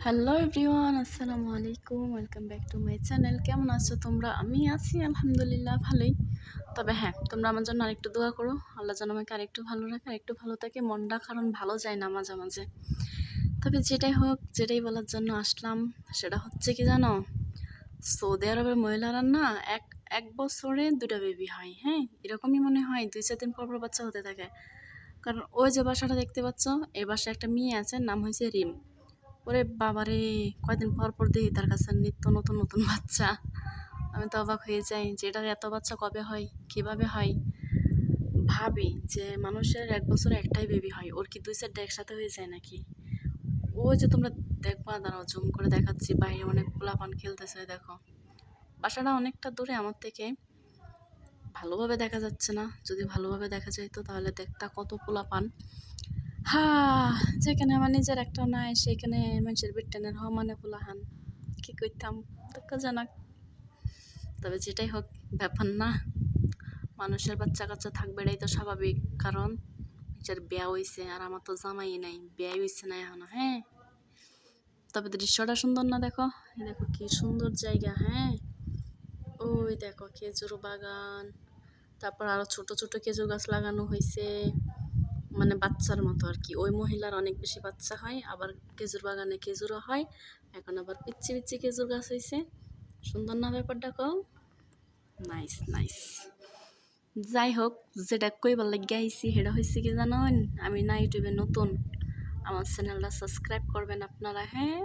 Hello everyone, আসসালামু আলাইকুম। Welcome back to my channel. কেমন আছো তোমরা? আমি আছি আলহামদুলিল্লাহ ভালোই। তবে হ্যাঁ, তোমরা আমার জন্য আরেকটু দোয়া করো। আল্লাহ যেন আমাকে আরেকটু ভালো রাখে, আরেকটু ভালো থাকে। মনটা কারণ ভালো যায় না মাঝে মাঝে। তবে যেটাই হোক, যেটাই বলার জন্য আসলাম সেটা হচ্ছে কি জানো, সৌদি আরবের মহিলারা না এক এক বছরে 2টা বেবি হয়। হ্যাঁ, এরকমই মনে হয় 2-4 দিন পর পর বাচ্চা হতে থাকে। কারণ ওই যে বাসাটা দেখতে পাচ্ছ, এই বাসায় একটা মেয়ে আছে, নাম হয়েছে রিম। ওরে বাবারে, কয়দিন পর পর দেখি তার কাছে নিত্য নতুন নতুন বাচ্চা। আমি তো অবাক হয়ে যাই যে এটার এত বাচ্চা কবে হয়, কিভাবে হয়। ভাবি যে মানুষের এক বছরে একটাই বেবি হয়, ওর কি 2-4টা একসাথে হয়ে যায় নাকি? ওই যে তোমরা দেখবা, দাঁড়াও জুম করে দেখাচ্ছি, বাইরে অনেক পোলাপান খেলতেছে দেখো। বাসাটা অনেকটা দূরে আমার থেকে, ভালোভাবে দেখা যাচ্ছে না। যদি ভালোভাবে দেখা যাইতো তাহলে দেখতা কত পোলাপান। হ্যাঁ, যেখানে আমার নিজের একটাও নাই সেখানে মানুষের বিট্টানের হওয়া মানে পোলাহান, কি করতাম, দুঃখজনক। তবে যেটাই হোক, ব্যাপার না, মানুষের বাচ্চা কাচ্চা থাকবে এটাই তো স্বাভাবিক। কারণ নিজের বিয়া হইছে, আর আমার তো জামাই নাই, বিয়াই হইছে না এখনো। হ্যাঁ, তবে দৃশ্যটা সুন্দর না? দেখো, এই দেখো কি সুন্দর জায়গা। হ্যাঁ, ওই দেখো খেজুর বাগান, তারপর আরো ছোট ছোট খেজুর গাছ লাগানো হয়েছে, মানে বাচ্চার মতো আর কি। ওই মহিলার অনেক বেশি বাচ্চা হয়, আবার খেজুর বাগানে খেজুরও হয়। এখন আবার পিচ্ছি পিচ্ছি খেজুর গাছ হয়েছে। সুন্দর না ব্যাপারটা? কও, নাইস নাইস। যাই হোক, যেটা কইবার লাগিয়া আইছি সেটা হয়েছে কি জানেন, আমি না ইউটিউবে নতুন, আমার চ্যানেলটা সাবস্ক্রাইব করবেন আপনারা। হ্যাঁ,